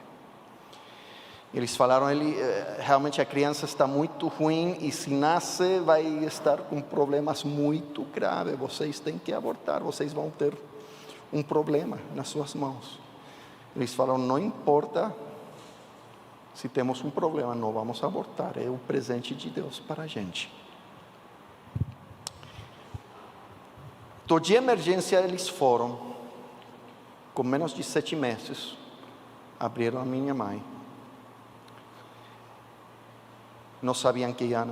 Eles falaram: realmente a criança está muito ruim e se nasce vai estar com problemas muito graves. Vocês têm que abortar, vocês vão ter um problema nas suas mãos. Eles falaram: não importa se temos um problema, não vamos abortar, é o presente de Deus para a gente. Então, de emergência eles foram, com menos de 7 meses, abriram a minha mãe. Não sabiam que iam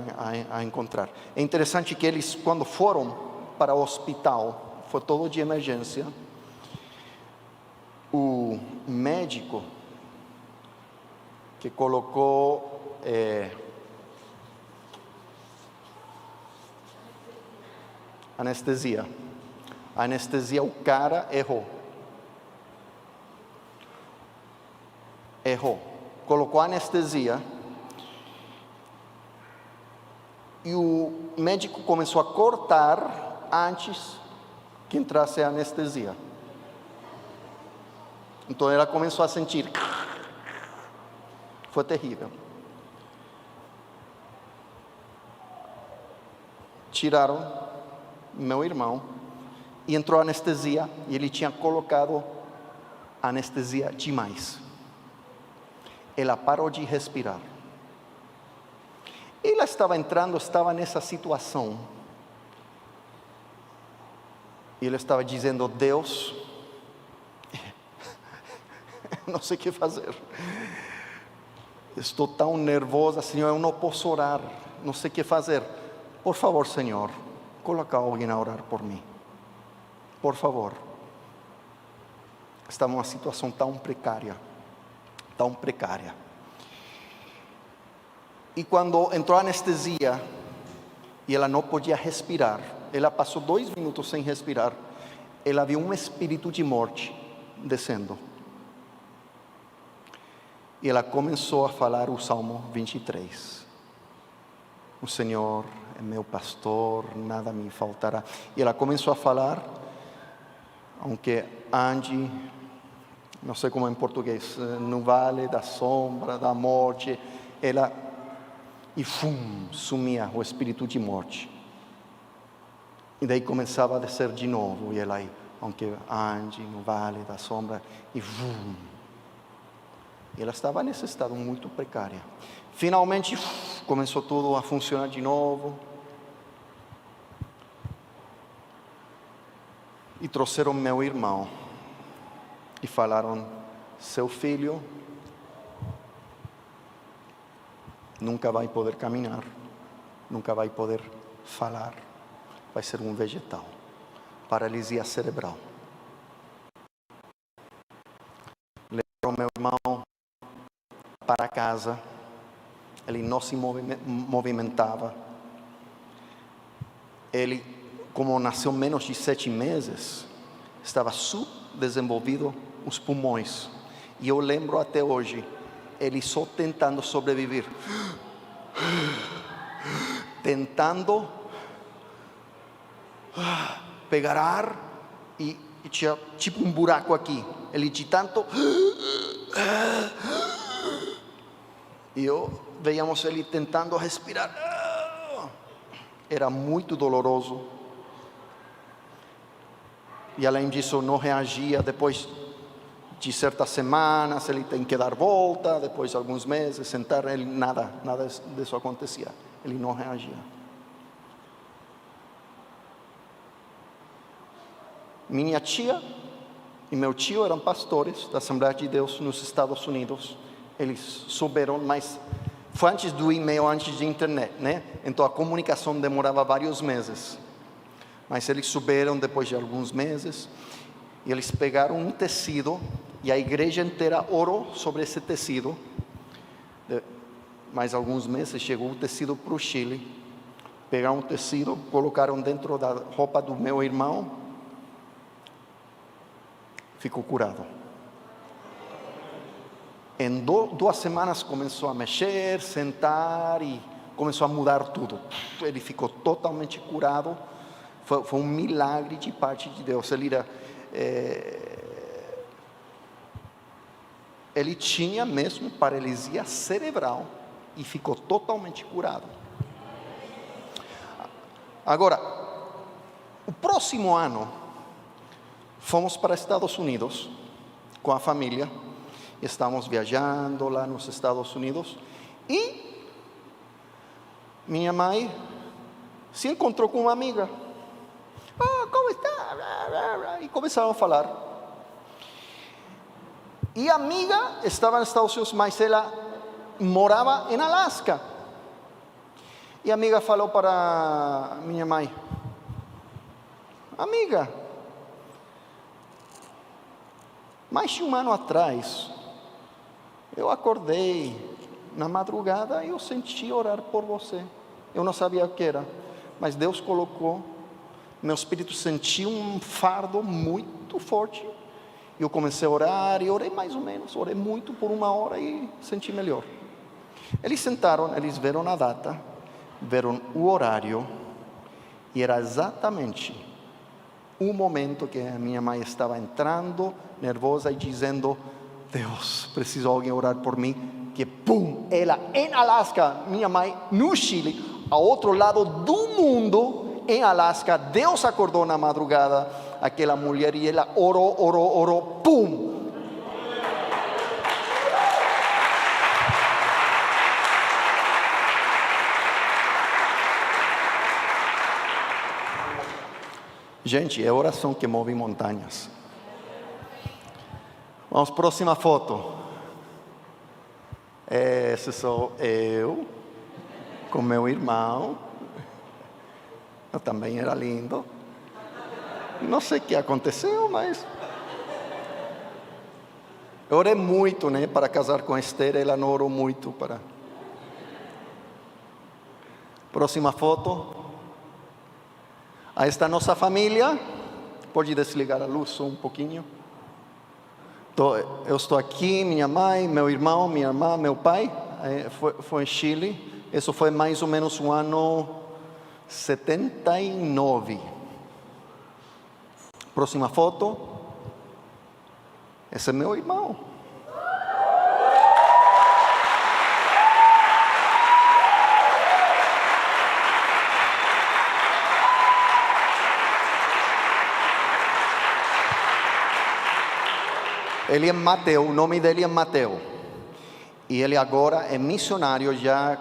a encontrar. É interessante que eles, quando foram para o hospital, foi todo de emergência, o médico que colocou anestesia. A anestesia, o cara errou. Colocou anestesia. E o médico começou a cortar antes que entrasse a anestesia. Então ela começou a sentir. Foi terrível. Tiraram meu irmão e entrou a anestesia, e ele tinha colocado anestesia demais. Ela parou de respirar. Ela estava nessa situação. E ele estava dizendo: Deus, não sei o que fazer. Estou tão nervosa, Senhor, eu não posso orar, não sei o que fazer. Por favor, Senhor, coloca alguém a orar por mim. Por favor. estava numa situação tão precária, tão precária. E quando entrou a anestesia, e ela não podia respirar, ela passou 2 minutos sem respirar, ela viu um espírito de morte descendo. E ela começou a falar o Salmo 23. O Senhor é meu pastor, nada me faltará. E ela começou a falar, aunque ande, não sei como é em português, no vale da sombra, da morte, e sumia o espírito de morte. E daí começava a descer de novo, e ela aí, aunque ande no vale da sombra, e ela estava nesse estado muito precário. Finalmente, começou tudo a funcionar de novo. E trouxeram meu irmão. E falaram, seu filho nunca vai poder caminhar, nunca vai poder falar, vai ser um vegetal, paralisia cerebral. Levaram meu irmão para casa, ele não se movimentava. Ele, como nasceu menos de 7 meses, estava subdesenvolvido os pulmões. E eu lembro até hoje, ele só tentando sobreviver, tentando pegar ar, e tinha tipo um buraco aqui. Ele de tanto, e veíamos ele tentando respirar. Era muito doloroso. E além disso, não reagia. Depois de certas semanas, ele tem que dar volta. Depois de alguns meses, sentar, ele nada disso acontecia. Ele não reagia. Minha tia e meu tio eram pastores da Assembleia de Deus nos Estados Unidos. Eles souberam, mas foi antes do e-mail, antes de internet, né? Então a comunicação demorava vários meses. Mas eles souberam depois de alguns meses. E eles pegaram um tecido, e a igreja inteira orou sobre esse tecido. Mais alguns meses chegou o tecido para o Chile. Pegaram o tecido, colocaram dentro da roupa do meu irmão. Ficou curado. Em 2 semanas começou a mexer, sentar, e começou a mudar tudo. Ele ficou totalmente curado. Foi um milagre de parte de Deus. Ele tinha mesmo paralisia cerebral e ficou totalmente curado. Agora, o próximo ano, fomos para Estados Unidos com a família. Estávamos viajando lá nos Estados Unidos. E minha mãe se encontrou com uma amiga. Como está? E começaram a falar. E a amiga estava nos Estados Unidos, mas ela morava em Alasca. E a amiga falou para minha mãe: amiga, mais de 1 ano atrás, eu acordei na madrugada e eu senti orar por você. Eu não sabia o que era, mas Deus colocou, meu espírito sentiu um fardo muito forte. E eu comecei a orar, e orei mais ou menos, orei muito por 1 hora e senti melhor. Eles sentaram, eles viram a data, viram o horário, e era exatamente o momento que a minha mãe estava entrando, nervosa, e dizendo: Deus, preciso alguém orar por mim. Que pum, ela em Alasca, minha mãe no Chile, ao outro lado do mundo, em Alasca. Deus acordou na madrugada aquela mulher, e ela orou, pum. Gente, é oração que move montanhas. Vamos, próxima foto. Esse sou eu, com meu irmão. Eu também era lindo. Não sei o que aconteceu, mas Eu orei muito, né, para casar com a Esther, ela não orou muito para... Próxima foto. Aí está nossa família. Pode desligar a luz só um pouquinho. Eu estou aqui, minha mãe, meu irmão, minha irmã, meu pai. Foi em Chile. Isso foi mais ou menos o ano 79. Próxima foto. Esse é meu irmão. Ele é Mateu, o nome dele é Mateu. E ele agora é missionário já,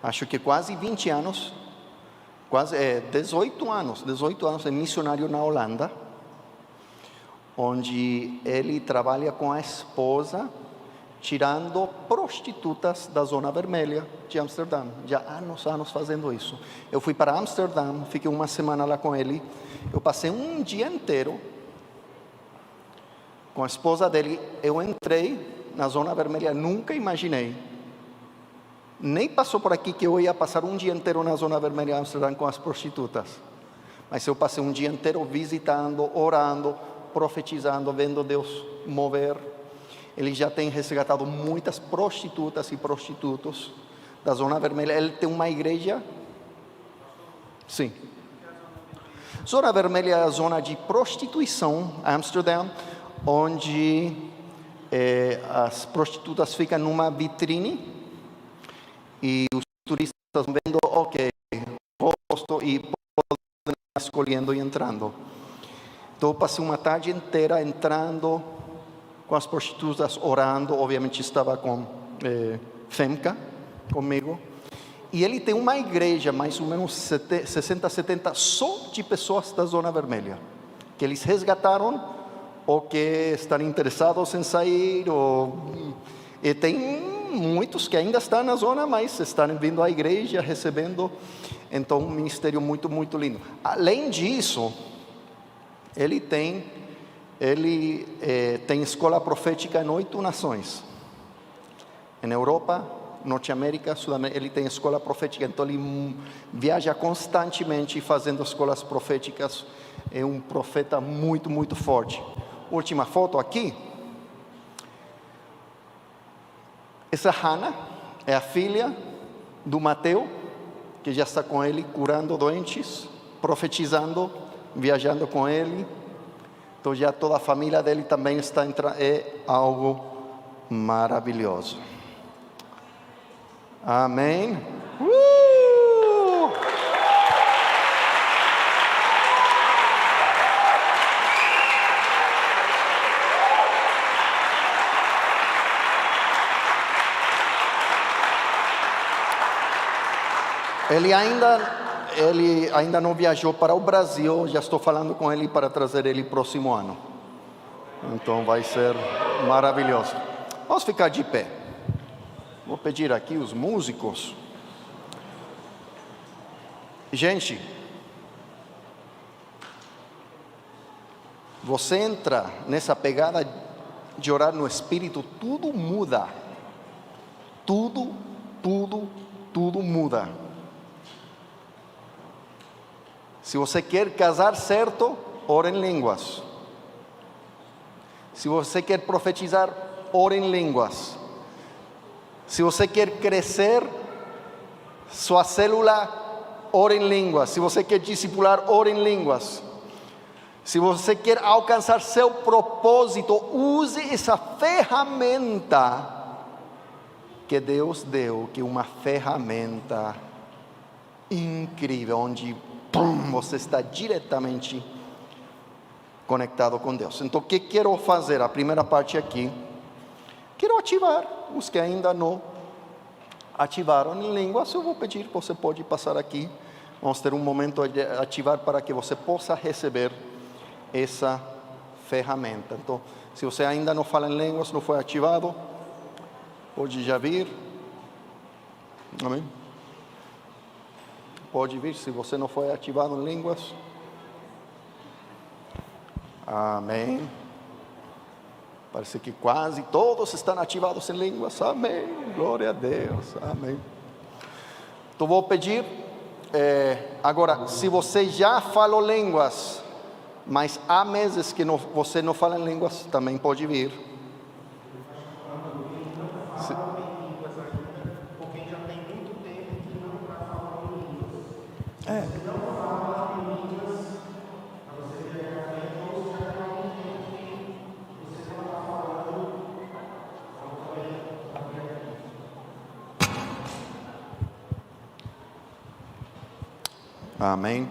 acho que quase 20 anos, quase 18 anos é missionário na Holanda, onde ele trabalha com a esposa, tirando prostitutas da Zona Vermelha de Amsterdã. Já há anos fazendo isso. Eu fui para Amsterdã, fiquei uma semana lá com ele, eu passei um dia inteiro com a esposa dele. Eu entrei na Zona Vermelha, nunca imaginei, nem passou por aqui que eu ia passar um dia inteiro na Zona Vermelha de Amsterdã com as prostitutas. Mas eu passei um dia inteiro visitando, orando, profetizando, vendo Deus mover. Ele já tem resgatado muitas prostitutas e prostitutos da Zona Vermelha. Ele tem uma igreja. Sim. Zona Vermelha é a zona de prostituição, Amsterdã, onde as prostitutas ficam numa vitrine e os turistas vendo, ok, rosto, e podem escolhendo e entrando. Então eu passei uma tarde inteira entrando com as prostitutas, orando. Obviamente estava com Femca comigo. E ele tem uma igreja, mais ou menos 60, 70, só de pessoas da Zona Vermelha, que eles resgataram ou que estão interessados em sair. E tem muitos que ainda estão na zona, mas estão vindo à igreja, recebendo. Então, um ministério muito, muito lindo. Além disso, ele tem escola profética em 8 nações. Em Europa, Norte América, Sudamérica, ele tem escola profética. Então, ele viaja constantemente fazendo escolas proféticas. É um profeta muito, muito forte. Última foto aqui. Essa Hannah é a filha do Mateu, que já está com ele, curando doentes, profetizando, viajando com ele. Então já toda a família dele também está entrando. É algo maravilhoso. Amém. Ele ainda não viajou para o Brasil. Já estou falando com ele para trazer ele próximo ano. Então vai ser maravilhoso. Vamos ficar de pé. Vou pedir aqui os músicos. Gente, você entra nessa pegada de orar no Espírito, tudo muda. Tudo muda. Se você quer casar certo, ora em línguas. Se você quer profetizar, ora em línguas. Se você quer crescer sua célula, ora em línguas. Se você quer discipular, ora em línguas. Se você quer alcançar seu propósito, use essa ferramenta que Deus deu, que é uma ferramenta incrível, onde você está diretamente conectado com Deus. Então, o que quero fazer? A primeira parte aqui, quero ativar os que ainda não ativaram em línguas. Eu vou pedir, você pode passar aqui. Vamos ter um momento de ativar para que você possa receber essa ferramenta. Então, se você ainda não fala em línguas, não foi ativado, pode já vir. Amém? Pode vir, se você não foi ativado em línguas. Amém. Parece que quase todos estão ativados em línguas. Amém. Glória a Deus. Amém. Então vou pedir, agora, se você já falou línguas, mas há meses que você não fala em línguas, também pode vir. Amém.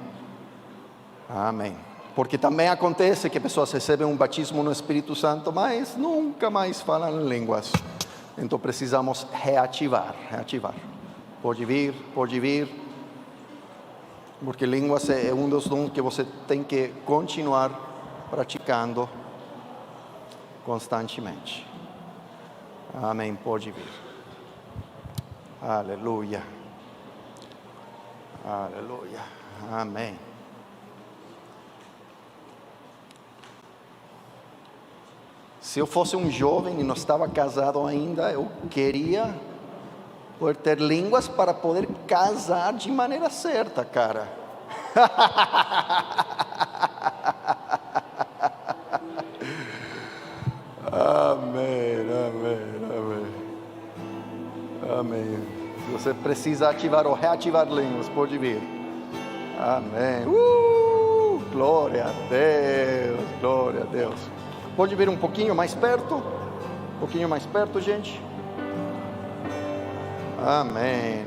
Amém. Porque também acontece que pessoas recebem um batismo no Espírito Santo, mas nunca mais falam em línguas. Então precisamos reativar. Pode vir. Porque línguas é um dos dons que você tem que continuar praticando constantemente. Amém. Pode vir. Aleluia. Aleluia. Amém. Se eu fosse um jovem e não estava casado ainda, eu queria poder ter línguas para poder casar de maneira certa, cara. Amém. Se você precisa ativar ou reativar línguas, pode vir. Amém. Glória a Deus. Pode vir um pouquinho mais perto? Gente. Amém.